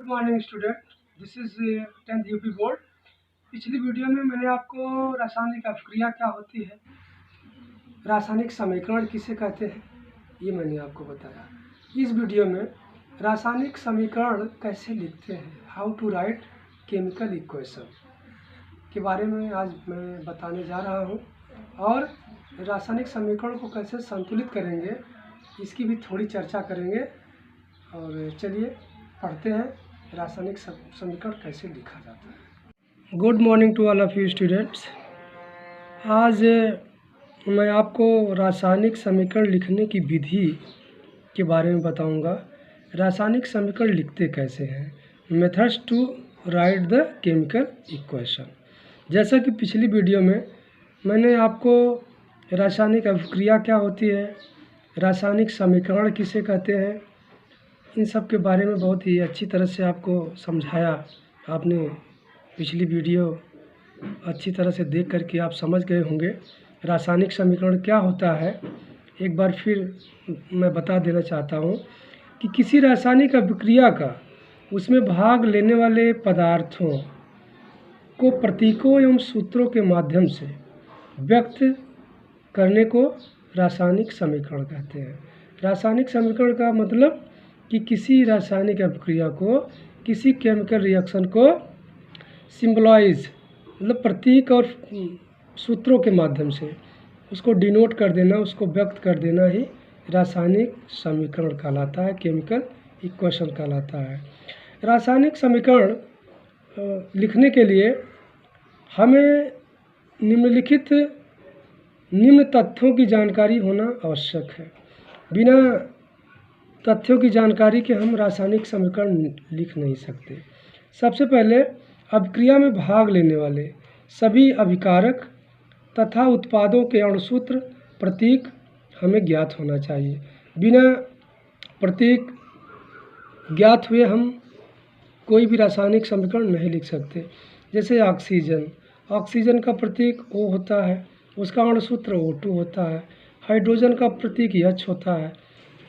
Good morning student, this is 10th UP board. पिछली video में मैंने आपको रासायनिक अभिक्रिया क्या होती है, रासायनिक समीकरण किसे कहते हैं, ये मैंने आपको बताया। इस वीडियो में रासायनिक समीकरण कैसे लिखते हैं, how to write chemical equation के बारे में आज मैं बताने जा रहा हूँ। और रासायनिक समीकरण को कैसे संतुलित करेंगे इसकी भी थोड़ी चर्चा करेंगे। और चलिए पढ़ते हैं रासायनिक समीकरण कैसे लिखा जाता है। Good morning to all of you students. आज मैं आपको रासायनिक समीकरण लिखने की विधि के बारे में बताऊंगा। रासायनिक समीकरण लिखते कैसे हैं, methods to write the chemical equation. जैसा कि पिछली वीडियो में मैंने आपको रासायनिक अभिक्रिया क्या होती है, रासायनिक समीकरण किसे कहते हैं, इन सब के बारे में बहुत ही अच्छी तरह से आपको समझाया। आपने पिछली वीडियो अच्छी तरह से देख करके आप समझ गए होंगे रासायनिक समीकरण क्या होता है। एक बार फिर मैं बता देना चाहता हूँ कि किसी रासायनिक अभिक्रिया का उसमें भाग लेने वाले पदार्थों को प्रतीकों एवं सूत्रों के माध्यम से व्यक्त करने को रासायनिक समीकरण कहते हैं। रासायनिक समीकरण का मतलब कि किसी रासायनिक अभिक्रिया को, किसी केमिकल रिएक्शन को सिंबलाइज मतलब प्रतीक और सूत्रों के माध्यम से उसको डिनोट कर देना, उसको व्यक्त कर देना ही रासायनिक समीकरण कहलाता है, केमिकल इक्वेशन कहलाता है। रासायनिक समीकरण लिखने के लिए हमें निम्न तथ्यों की जानकारी होना आवश्यक है। बिना तथ्यों की जानकारी के हम रासायनिक समीकरण लिख नहीं सकते। सबसे पहले अभिक्रिया में भाग लेने वाले सभी अभिकारक तथा उत्पादों के अणुसूत्र प्रतीक हमें ज्ञात होना चाहिए। बिना प्रतीक ज्ञात हुए हम कोई भी रासायनिक समीकरण नहीं लिख सकते। जैसे ऑक्सीजन का प्रतीक O होता है, उसका अणुसूत्र O2 होता है। हाइड्रोजन का प्रतीक H होता है,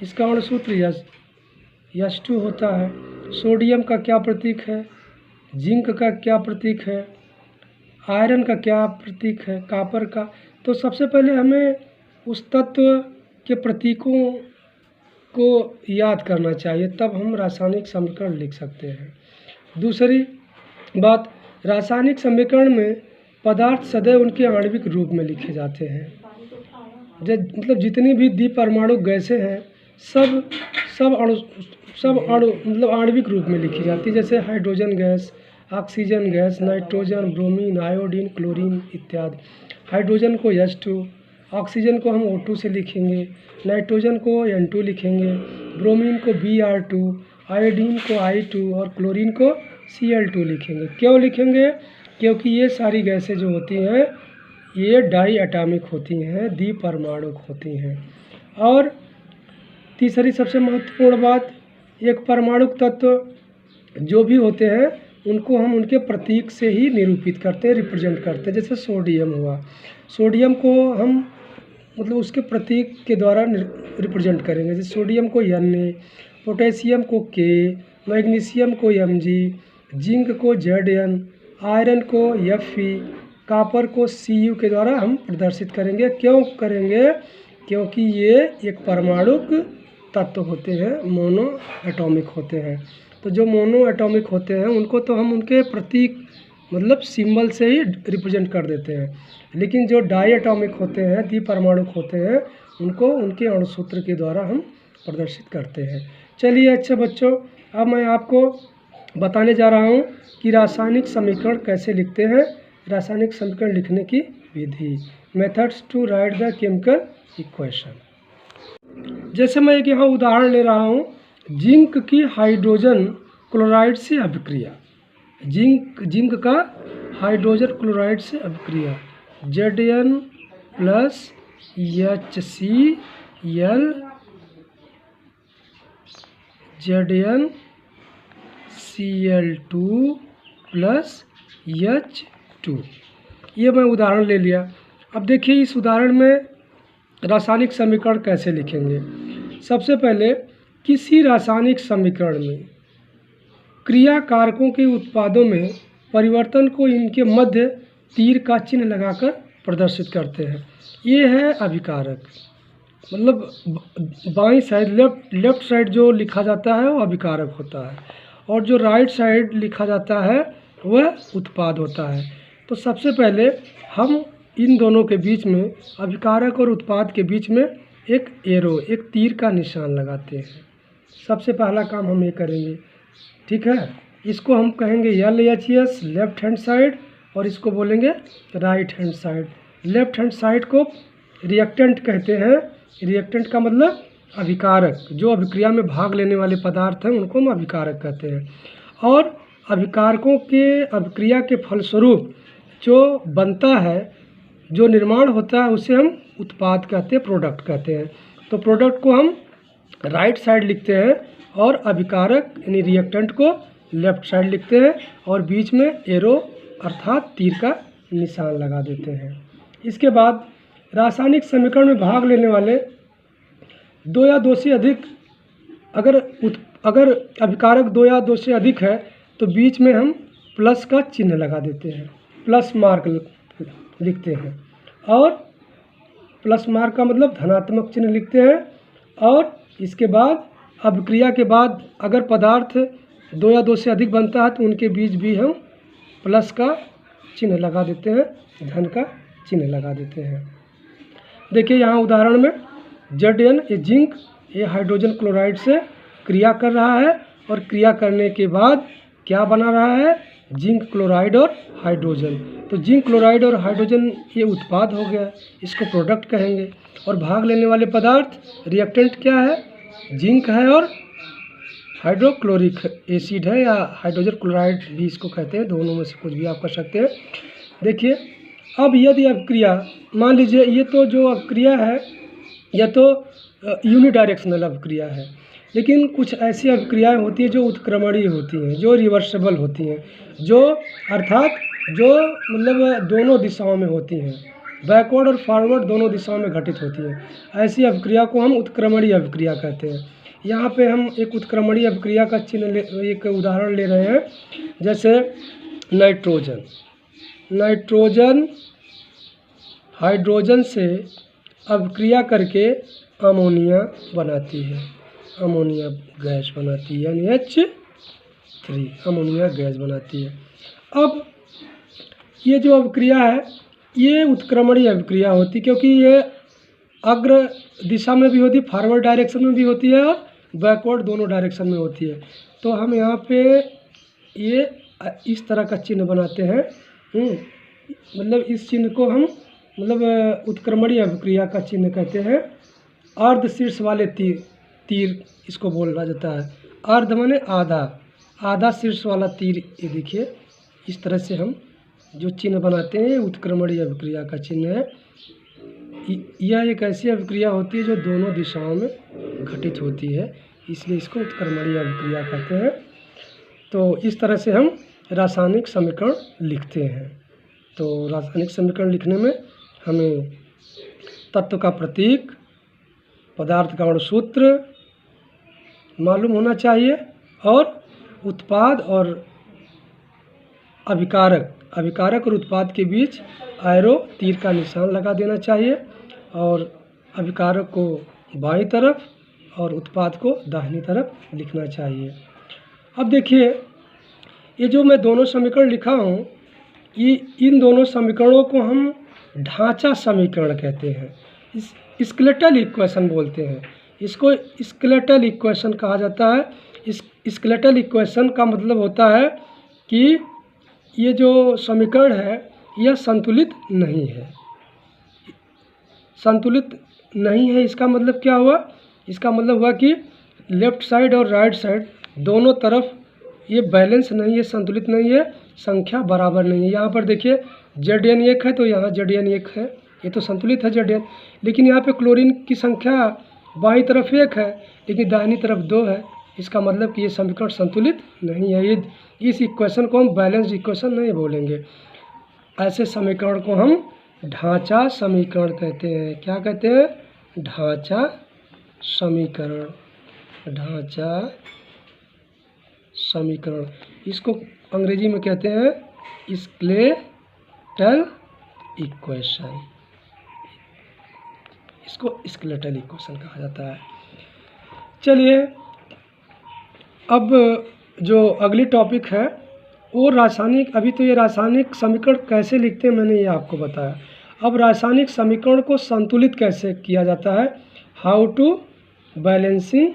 इसका अणुसूत्र H2 होता है। सोडियम का क्या प्रतीक है, जिंक का क्या प्रतीक है, आयरन का क्या प्रतीक है, कॉपर का। तो सबसे पहले हमें उस तत्व के प्रतीकों को याद करना चाहिए, तब हम रासायनिक समीकरण लिख सकते हैं। दूसरी बात, रासायनिक समीकरण में पदार्थ सदैव उनके आणविक रूप में लिखे जाते हैं। मतलब जितनी भी द्विपरमाणु गैसें हैं सब अणु मतलब आणविक रूप में लिखी जाती है। जैसे hydrogen gas, oxygen gas, nitrogen, bromine, iodine, chlorine इत्यादि। हाइड्रोजन को H2, ऑक्सीजन को हम O2 से लिखेंगे, नाइट्रोजन को N2 लिखेंगे, ब्रोमीन को Br2, आयोडीन को I2 और क्लोरीन को Cl2 लिखेंगे। क्यों लिखेंगे? क्योंकि ये सारी गैसें जो होती हैं ये डाई एटॉमिक होती हैं, द्विपरमाणुक होती हैं। और तीसरी सबसे महत्वपूर्ण बात, एक परमाणुक तत्व जो भी होते हैं उनको हम उनके प्रतीक से ही निरूपित करते हैं, रिप्रेजेंट करते हैं। जैसे सोडियम हुआ, सोडियम को हम मतलब उसके प्रतीक के द्वारा रिप्रेजेंट करेंगे। जैसे सोडियम को Na, पोटेशियम को K, मैग्नीशियम को Mg, जिंक को Zn, आयरन को Fe, कॉपर को Cu के द्वारा हम प्रदर्शित करेंगे। क्यों करेंगे? क्योंकि ये एक परमाणुक तत्व होते हैं, मोनो एटॉमिक होते हैं। तो जो मोनो एटॉमिक होते हैं उनको तो हम उनके प्रतीक मतलब सिंबल से ही रिप्रेजेंट कर देते हैं, लेकिन जो डाई एटॉमिक होते हैं, द्विपरमाणुक होते हैं, उनको उनके अणुसूत्र के द्वारा हम प्रदर्शित करते हैं। चलिए अच्छा बच्चों, अब मैं आपको बताने जा रहा हूँ कि रासायनिक समीकरण कैसे लिखते हैं, रासायनिक समीकरण लिखने की विधि, methods to write the chemical equation. जैसे मैं एक यहाँ उदाहरण ले रहा हूँ, जिंक की हाइड्रोजन क्लोराइड से अभिक्रिया। जिंक का हाइड्रोजन क्लोराइड से अभिक्रिया Zn plus HCl, Zn Cl2 plus H2। ये मैं उदाहरण ले लिया। अब देखिए इस उदाहरण में रासायनिक समीकरण कैसे लिखेंगे। सबसे पहले किसी रासायनिक समीकरण में क्रिया कारकों के उत्पादों में परिवर्तन को इनके मध्य तीर का चिन्ह लगाकर प्रदर्शित करते हैं। ये है अभिकारक, मतलब बाईं साइड लेफ्ट साइड जो लिखा जाता है वो अभिकारक होता है, और जो राइट साइड लिखा जाता है वह उत्पाद होता है। तो सबसे पहले हम इन दोनों के बीच में, अभिकारक और उत्पाद के बीच में एक एरो, एक तीर का निशान लगाते हैं। सबसे पहला काम हम ये करेंगे, ठीक है। इसको हम कहेंगे LHS लेफ्ट हैंड साइड, और इसको बोलेंगे right hand side. Left hand side को रिएक्टेंट कहते हैं। रिएक्टेंट का मतलब अभिकारक, जो अभिक्रिया में भाग लेने वाले पदार्थ हैं उनको हम अभिकारक कहते हैं। और अभिकारकों के अभिक्रिया के फलस्वरूप जो बनता है, जो निर्माण होता है, उसे हम उत्पाद कहते हैं, प्रोडक्ट कहते हैं। तो प्रोडक्ट को हम राइट साइड लिखते हैं और अभिकारक यानी रिएक्टेंट को लेफ्ट साइड लिखते हैं, और बीच में एरो अर्थात तीर का निशान लगा देते हैं। इसके बाद रासायनिक समीकरण में भाग लेने वाले दो या दो से अधिक, अगर अभिकारक दो या दो से अधिक है तो बीच में हम प्लस का चिन्ह लगा देते हैं, प्लस मार्क लिखते हैं। और प्लस मार्क का मतलब धनात्मक चिन्ह लिखते हैं। और इसके बाद अभिक्रिया के बाद अगर पदार्थ दो या दो से अधिक बनता है तो उनके बीच भी हम प्लस का चिन्ह लगा देते हैं, धन का चिन्ह लगा देते हैं। देखिए यहाँ उदाहरण में Zn, ये जिंक, ये हाइड्रोजन क्लोराइड से क्रिया कर रहा है, और क्रिया करने के बाद क्या बना रहा है, जिंक क्लोराइड और हाइड्रोजन। तो जिंक क्लोराइड और हाइड्रोजन ये उत्पाद हो गया, इसको प्रोडक्ट कहेंगे। और भाग लेने वाले पदार्थ रिएक्टेंट क्या है, जिंक है और हाइड्रोक्लोरिक एसिड है, या हाइड्रोजन क्लोराइड भी इसको कहते हैं, दोनों में से कुछ भी आप कर सकते हैं। देखिए अब यदि अभिक्रिया, मान लीजिए ये तो जो अभिक्रिया है यह तो यूनिडायरेक्शनल अभिक्रिया है, लेकिन कुछ ऐसी अभिक्रियाएं होती हैं जो उत्क्रमणीय होती हैं, जो रिवर्सिबल होती हैं, जो अर्थात जो मतलब दोनों दिशाओं में होती हैं, बैकवर्ड और फॉरवर्ड दोनों दिशाओं में घटित होती हैं। ऐसी अभिक्रिया को हम उत्क्रमणीय अभिक्रिया कहते हैं। यहाँ पे हम एक उत्क्रमणीय अभिक्रिया का चिन्ह एक उदाहरण ले रहे हैं, जैसे नाइट्रोजन हाइड्रोजन से अभिक्रिया करके अमोनिया बनाती है, अमोनिया गैस बनाती है, यानी H3 अमोनिया गैस बनाती है। अब ये जो अभिक्रिया है ये उत्क्रमणीय अभिक्रिया होती है, क्योंकि ये अग्र दिशा में भी होती है, फॉरवर्ड डायरेक्शन में भी होती है, और बैकवर्ड दोनों डायरेक्शन में होती है। तो हम यहाँ पे ये इस तरह का चिन्ह बनाते हैं, मतलब इस चिन्ह को हम मतलब उत्क्रमणीय अभिक्रिया का चिन्ह कहते हैं। अर्ध शीर्ष वाले तीर इसको बोला जाता है। अर्ध माने आधा शीर्ष वाला तीर, ये देखिए इस तरह से हम जो चिन्ह बनाते हैं उत्क्रमणीय अभिक्रिया का चिन्ह है। यह एक ऐसी अभिक्रिया होती है जो दोनों दिशाओं में घटित होती है, इसलिए इसको उत्क्रमणीय अभिक्रिया कहते हैं। तो इस तरह से हम रासायनिक समीकरण लिखते हैं। तो रासायनिक समीकरण लिखने में हमें तत्व का प्रतीक, पदार्थ का अणुसूत्र मालूम होना चाहिए, और उत्पाद और अभिकारक और उत्पाद के बीच एरो तीर का निशान लगा देना चाहिए, और अभिकारक को बाईं तरफ और उत्पाद को दाहिनी तरफ लिखना चाहिए। अब देखिए ये जो मैं दोनों समीकरण लिखा हूँ, ये इन दोनों समीकरणों को हम ढांचा समीकरण कहते हैं, स्केलेटल इक्वेशन बोलते हैं। इसको स्केलेटल इक्वेशन कहा जाता है। इस स्केलेटल इक्वेशन का मतलब होता है कि ये जो समीकरण है यह संतुलित नहीं है। संतुलित नहीं है इसका मतलब क्या हुआ, इसका मतलब हुआ कि लेफ़्ट साइड और राइट साइड दोनों तरफ ये बैलेंस नहीं है, संतुलित नहीं है, संख्या बराबर नहीं है। यहाँ पर देखिए Zn 1 है तो यहाँ Zn 1 है, ये तो संतुलित है Zn। लेकिन यहाँ पे क्लोरीन की संख्या बाईं तरफ 1 है लेकिन दाहिनी तरफ 2 है, इसका मतलब कि ये समीकरण संतुलित नहीं है। ये इस इक्वेशन को हम बैलेंस्ड इक्वेशन नहीं बोलेंगे। ऐसे समीकरण को हम ढांचा समीकरण कहते हैं। क्या कहते हैं? ढांचा समीकरण। ढांचा समीकरण, इसको अंग्रेजी में कहते हैं स्केलेटल इक्वेशन, इसको स्केलेटल इक्वेशन कहा जाता है। चलिए अब जो अगली टॉपिक है वो रासायनिक, अभी तो ये रासायनिक समीकरण कैसे लिखते हैं मैंने ये आपको बताया। अब रासायनिक समीकरण को संतुलित कैसे किया जाता है, how to balancing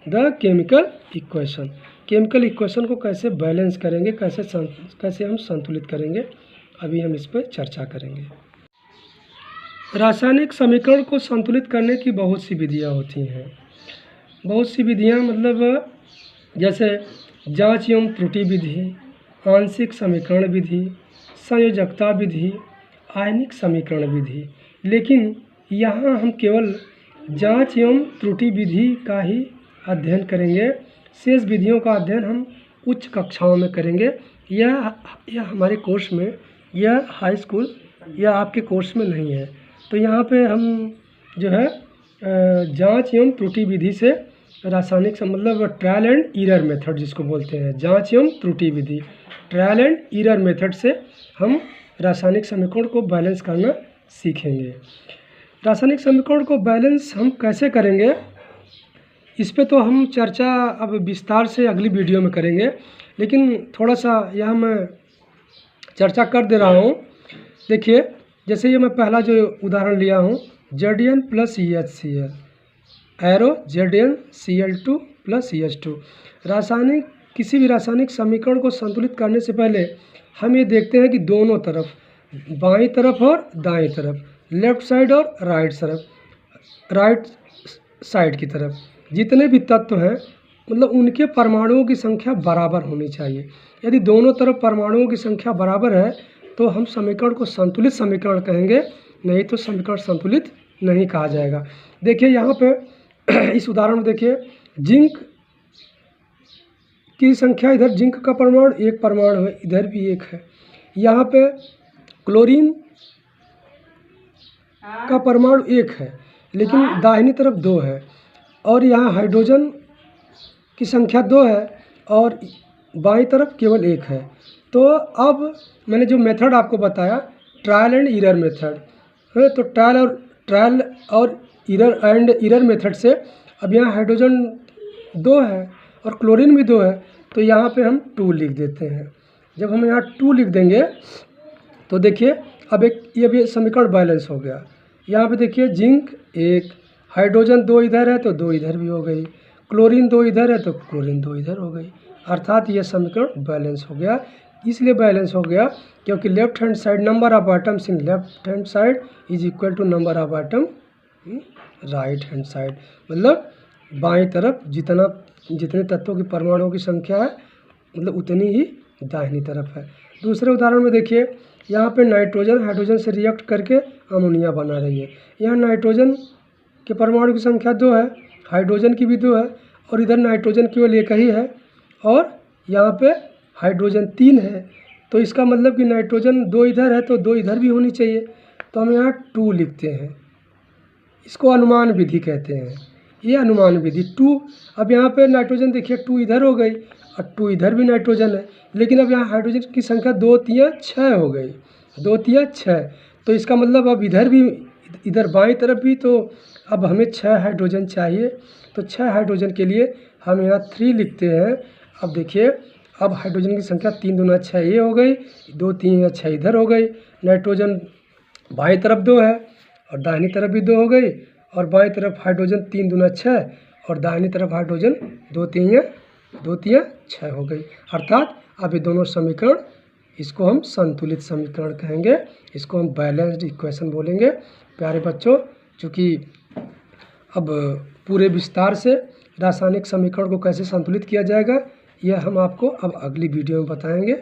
the chemical equation, chemical equation को कैसे बैलेंस करेंगे, कैसे हम संतुलित करेंगे, अभी हम इस पर चर्चा करेंगे। रासायनिक समीकरण को संतुलित करने की बहुत सी विधियाँ होती हैं, बहुत सी विधियाँ, मतलब जैसे जांच एवं त्रुटि विधि, आंशिक समीकरण विधि, संयोजकता विधि, आयनिक समीकरण विधि। लेकिन यहाँ हम केवल जांच एवं त्रुटि विधि का ही अध्ययन करेंगे, शेष विधियों का अध्ययन हम उच्च कक्षाओं में करेंगे। यह हमारे कोर्स में, यह हाई स्कूल या आपके कोर्स में नहीं है। तो यहाँ पे हम जो है जांच एवं त्रुटि विधि से रासायनिक मतलब ट्रायल एंड ईरर मेथड जिसको बोलते हैं, जांच एवं त्रुटि विधि, ट्रायल एंड ईरर मेथड से हम रासायनिक समीकरण को बैलेंस करना सीखेंगे। रासायनिक समीकरण को बैलेंस हम कैसे करेंगे, इस पे तो हम चर्चा अब विस्तार से अगली वीडियो में करेंगे, लेकिन थोड़ा सा यहाँ मैं चर्चा कर दे रहा हूँ। देखिए जैसे ये मैं पहला जो उदाहरण लिया हूँ, Zn plus EHCl, arrow ZnCl2 plus EH2। रासायनिक, किसी भी रासायनिक समीकरण को संतुलित करने से पहले हम ये देखते हैं कि दोनों तरफ, बाईं तरफ और दाईं तरफ, लेफ़्ट साइड और राइट साइड की तरफ जितने भी तत्व हैं, मतलब उनके परमाणुओं की संख्या बराबर होनी चाहिए। यदि दोनों तरफ परमाणुओं की संख्या बराबर है तो हम समीकरण को संतुलित समीकरण कहेंगे, नहीं तो समीकरण संतुलित नहीं कहा जाएगा। देखिए यहाँ पे इस उदाहरण में देखिए, जिंक की संख्या, इधर जिंक का परमाणु एक परमाणु है, इधर भी एक है। यहाँ पे क्लोरीन का परमाणु एक है, लेकिन दाहिनी तरफ दो है, और यहाँ हाइड्रोजन की संख्या दो है और बाईं तरफ केवल एक है। तो अब मैंने जो मेथड आपको बताया, ट्रायल एंड ईरर मेथड है, तो ट्रायल और ईरर मेथड से अब यहाँ हाइड्रोजन दो है और क्लोरीन भी दो है, तो यहाँ पे हम 2 लिख देते हैं। जब हम यहाँ 2 लिख देंगे तो देखिए अब ये भी समीकरण बैलेंस हो गया। यहाँ पे देखिए जिंक एक, हाइड्रोजन 2 इधर है तो 2 इधर भी हो गई, क्लोरीन 2 इधर है तो क्लोरीन 2 इधर हो गई, अर्थात यह समीकरण बैलेंस हो गया। इसलिए बैलेंस हो गया क्योंकि left hand side, number of items in left hand side is equal to number of item in right hand side, मतलब बाईं तरफ जितने तत्वों की परमाणुओं की संख्या है, मतलब उतनी ही दाहिनी तरफ है। दूसरे उदाहरण में देखिए, यहाँ पे नाइट्रोजन हाइड्रोजन से रिएक्ट करके अमोनिया बना रही है। यहाँ नाइट्रोजन के परमाणु की संख्या 2 है, हाइड्रोजन की भी 2 है, और इधर नाइट्रोजन केवल एक ही है, और यहाँ पे हाइड्रोजन 3 है। तो इसका मतलब कि नाइट्रोजन 2 इधर है तो 2 इधर भी होनी चाहिए, तो हम यहाँ 2 लिखते हैं। इसको अनुमान विधि कहते हैं, ये अनुमान विधि 2। अब यहाँ पे नाइट्रोजन देखिए 2 इधर हो गई और 2 इधर भी नाइट्रोजन है, लेकिन अब यहाँ हाइड्रोजन की संख्या 2 3 6 हो गई, 2 3 6। तो इसका मतलब अब इधर भी, इधर बाईं तरफ भी, तो अब हमें 6 हाइड्रोजन चाहिए। तो 6 हाइड्रोजन के लिए हम यहाँ 3 लिखते हैं। अब देखिए अब हाइड्रोजन की संख्या 3 दूना 6 ये हो गई, 2 3 6 इधर हो गई। नाइट्रोजन बाईं तरफ 2 है और दाहिनी तरफ भी 2 हो गई, और बाईं तरफ हाइड्रोजन 3 दूना 6 और दाहिनी तरफ हाइड्रोजन 2 3 6 हो गई। अर्थात अब ये दोनों समीकरण, इसको हम संतुलित समीकरण कहेंगे, इसको हम बैलेंस्ड इक्वेशन बोलेंगे। प्यारे बच्चों, चूँकि अब पूरे विस्तार से रासायनिक समीकरण को कैसे संतुलित किया जाएगा यह हम आपको अब अगली वीडियो में बताएंगे।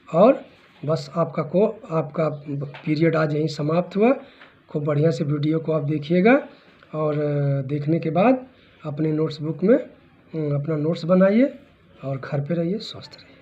और बस आपका पीरियड आज यहीं समाप्त हुआ। खूब बढ़िया से वीडियो को आप देखिएगा, और देखने के बाद अपने नोट्स बुक में अपना नोट्स बनाइए और घर पे रहिए, स्वस्थ रहिए।